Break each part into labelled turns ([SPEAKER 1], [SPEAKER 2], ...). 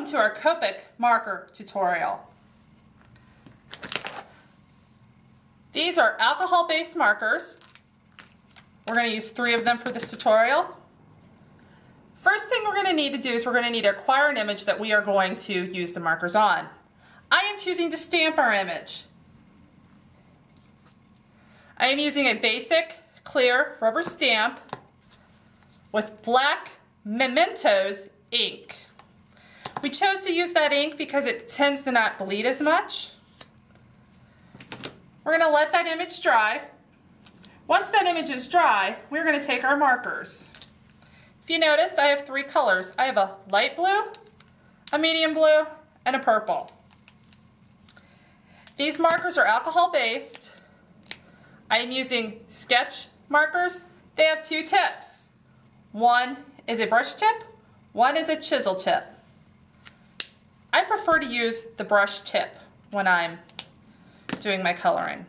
[SPEAKER 1] to our Copic marker tutorial. These are alcohol-based markers. We're going to use 3 of them for this tutorial. First thing we're going to need to do is we're going to need to acquire an image that we are going to use the markers on. I am choosing to stamp our image. I am using a basic clear rubber stamp with black Mementos ink. We chose to use that ink because it tends to not bleed as much. We're going to let that image dry. Once that image is dry, we're going to take our markers. If you noticed, I have 3 colors. I have a light blue, a medium blue, and a purple. These markers are alcohol-based. I am using sketch markers. They have 2 tips. One is a brush tip, one is a chisel tip. I prefer to use the brush tip when I'm doing my coloring.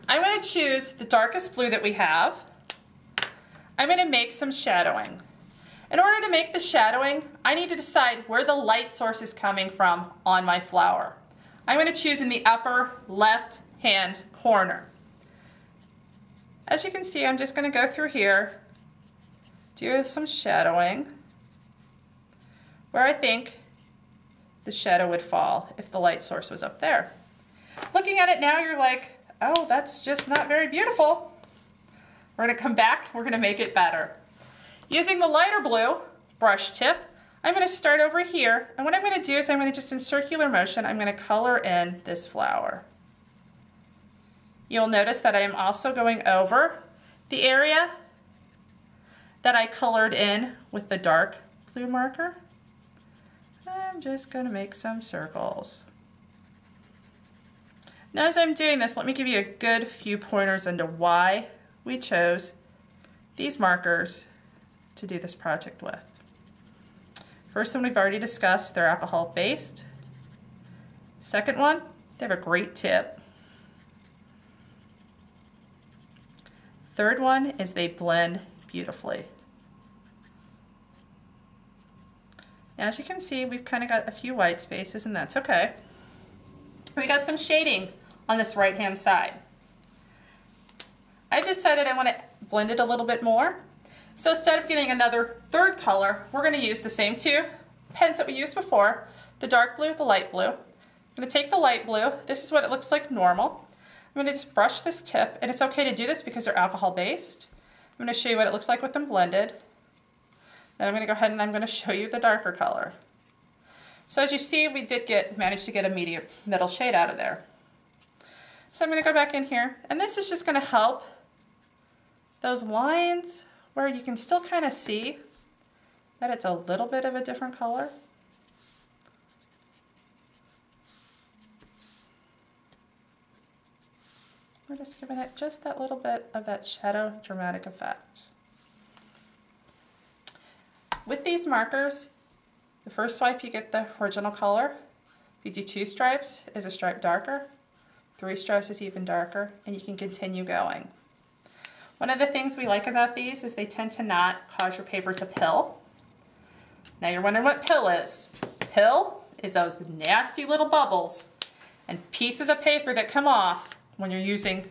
[SPEAKER 1] I'm going to choose the darkest blue that we have. I'm going to make some shadowing. In order to make the shadowing, I need to decide where the light source is coming from on my flower. I'm going to choose in the upper left-hand corner. As you can see, I'm just going to go through here, do some shadowing where I think the shadow would fall if the light source was up there. Looking at it now, you're like, oh, that's just not very beautiful. We're going to come back, we're going to make it better. Using the lighter blue brush tip, I'm going to start over here, and what I'm going to do is I'm going to just in circular motion, I'm going to color in this flower. You'll notice that I am also going over the area that I colored in with the dark blue marker. I'm just going to make some circles. Now as I'm doing this, let me give you a good few pointers into why we chose these markers to do this project with. First one we've already discussed, they're alcohol based. Second one, they have a great tip. Third one is they blend beautifully. Now as you can see, we've kind of got a few white spaces, and that's okay. We got some shading on this right hand side. I've decided I want to blend it a little bit more. So instead of getting another 3rd color, we're going to use the same 2 pens that we used before, the dark blue, the light blue. I'm going to take the light blue. This is what it looks like normal. I'm going to just brush this tip, and it's okay to do this because they're alcohol based. I'm going to show you what it looks like with them blended. Then I'm going to go ahead and I'm going to show you the darker color. So as you see, we did manage to get a medium middle shade out of there. So I'm going to go back in here, and this is just going to help those lines where you can still kind of see that it's a little bit of a different color. We're just giving it just that little bit of that shadow dramatic effect. With these markers, the first swipe you get the original color. If you do 2 stripes, is a stripe darker. 3 stripes is even darker, and you can continue going. One of the things we like about these is they tend to not cause your paper to pill. Now you're wondering what pill is. Pill is those nasty little bubbles and pieces of paper that come off when you're get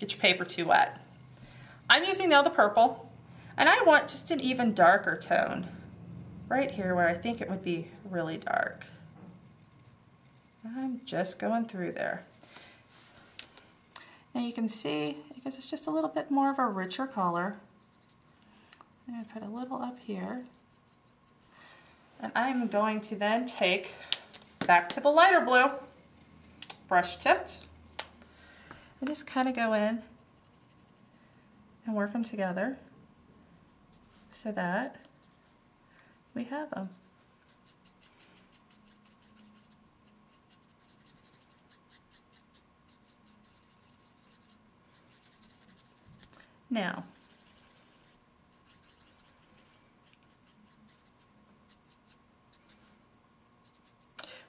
[SPEAKER 1] your paper too wet. I'm using now the purple, and I want just an even darker tone right here where I think it would be really dark. I'm just going through there. Now you can see, because it's just a little bit more of a richer color, I'm going to put a little up here. And I'm going to then take back to the lighter blue, brush tipped, and just kind of go in and work them together so that we have them. Now,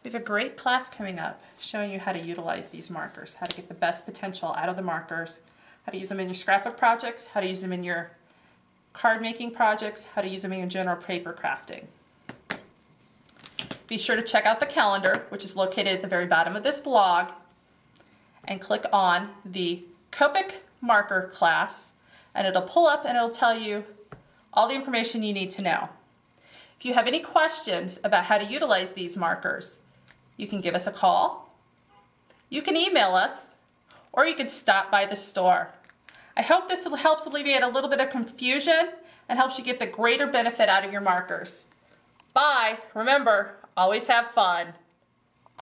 [SPEAKER 1] we have a great class coming up showing you how to utilize these markers, how to get the best potential out of the markers, how to use them in your scrapbook projects, how to use them in your card making projects, how to use them in your general paper crafting. be sure to check out the calendar, which is located at the very bottom of this blog, and click on the Copic marker class, and it'll pull up and it'll tell you all the information you need to know. If you have any questions about how to utilize these markers, you can give us a call, you can email us, or you can stop by the store. I hope this helps alleviate a little bit of confusion and helps you get the greater benefit out of your markers. Bye! Remember, always have fun.